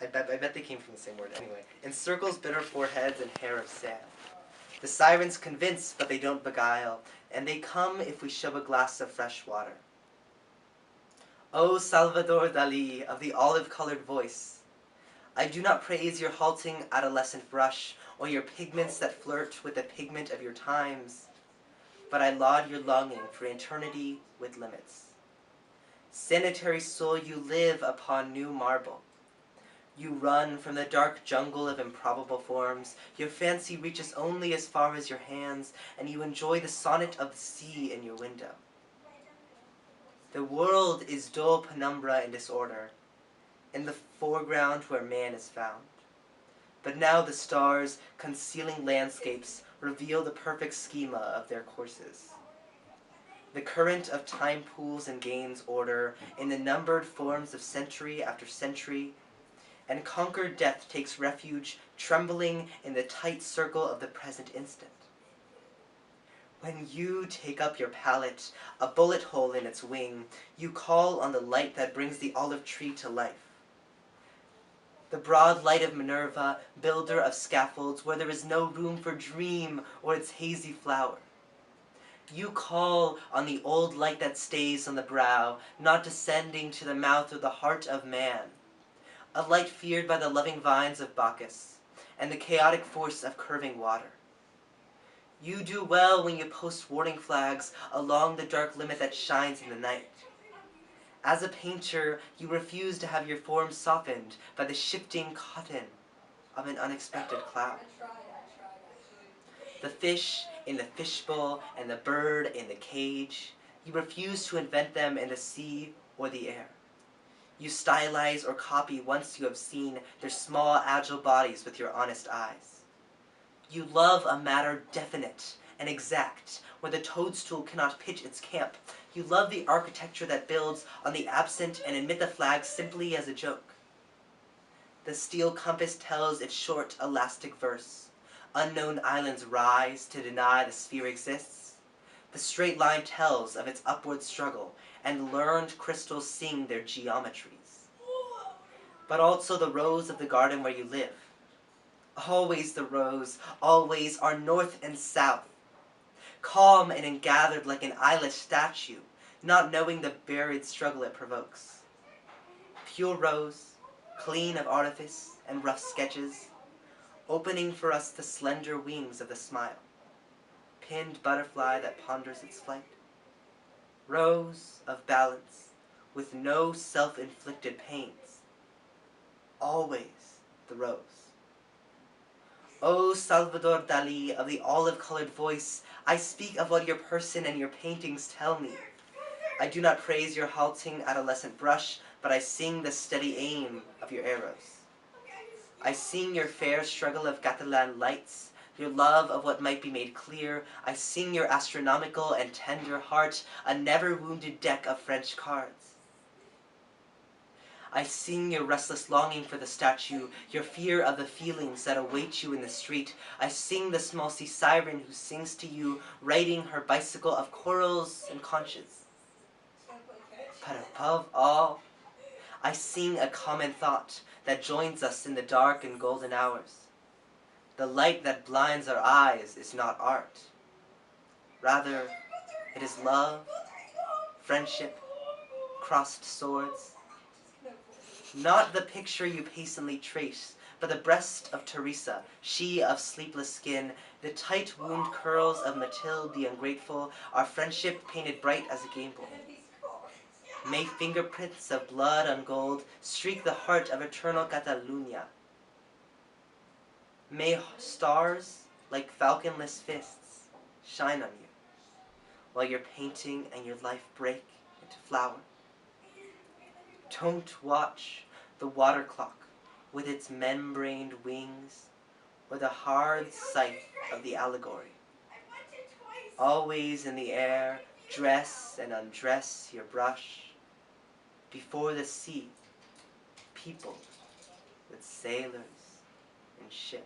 I bet they came from the same word anyway. Encircles bitter foreheads and hair of sand. The sirens convince, but they don't beguile, and they come if we shove a glass of fresh water. O Salvador Dali of the olive-colored voice, I do not praise your halting adolescent brush, or your pigments that flirt with the pigment of your times, but I laud your longing for eternity with limits. Sanitary soul, you live upon new marble. You run from the dark jungle of improbable forms. Your fancy reaches only as far as your hands, and you enjoy the sonnet of the sea in your window. The world is dull penumbra and disorder, in the foreground where man is found. But now the stars, concealing landscapes, reveal the perfect schema of their courses. The current of time pools and gains order in the numbered forms of century after century, and conquered death takes refuge, trembling in the tight circle of the present instant. When you take up your palette, a bullet hole in its wing, you call on the light that brings the olive tree to life. The broad light of Minerva, builder of scaffolds, where there is no room for dream or its hazy flower. You call on the old light that stays on the brow, not descending to the mouth or the heart of man. A light feared by the loving vines of Bacchus, and the chaotic force of curving water. You do well when you post warning flags along the dark limit that shines in the night. As a painter, you refuse to have your form softened by the shifting cotton of an unexpected cloud. The fish in the fishbowl and the bird in the cage, you refuse to invent them in the sea or the air. You stylize or copy once you have seen their small, agile bodies with your honest eyes. You love a matter definite and exact, where the toadstool cannot pitch its camp. You love the architecture that builds on the absent and admit the flag simply as a joke. The steel compass tells its short, elastic verse. Unknown islands rise to deny the sphere exists. The straight line tells of its upward struggle, and learned crystals sing their geometries. But also the rose of the garden where you live. Always the rose, always our north and south. Calm and engathered like an eyeless statue, not knowing the buried struggle it provokes. Pure rose, clean of artifice and rough sketches, opening for us the slender wings of the smile. Pinned butterfly that ponders its flight. Rose of balance, with no self-inflicted pains. Always the rose. O Salvador Dali of the olive-colored voice, I speak of what your person and your paintings tell me. I do not praise your halting adolescent brush, but I sing the steady aim of your arrows. I sing your fair struggle of Catalan lights, your love of what might be made clear. I sing your astronomical and tender heart, a never-wounded deck of French cards. I sing your restless longing for the statue, your fear of the feelings that await you in the street. I sing the small sea siren who sings to you, riding her bicycle of corals and conches. But above all, I sing a common thought that joins us in the dark and golden hours. The light that blinds our eyes is not art. Rather, it is love, friendship, crossed swords. Not the picture you patiently trace, but the breast of Teresa, she of sleepless skin, the tight wound curls of Mathilde the ungrateful, our friendship painted bright as a gable. May fingerprints of blood on gold streak the heart of eternal Catalunya. May stars, like falconless fists, shine on you, while your painting and your life break into flower. Don't watch the water clock with its membraned wings, or the hard scythe of the allegory. Always in the air, dress and undress your brush. Before the sea, peopled with sailors and ships.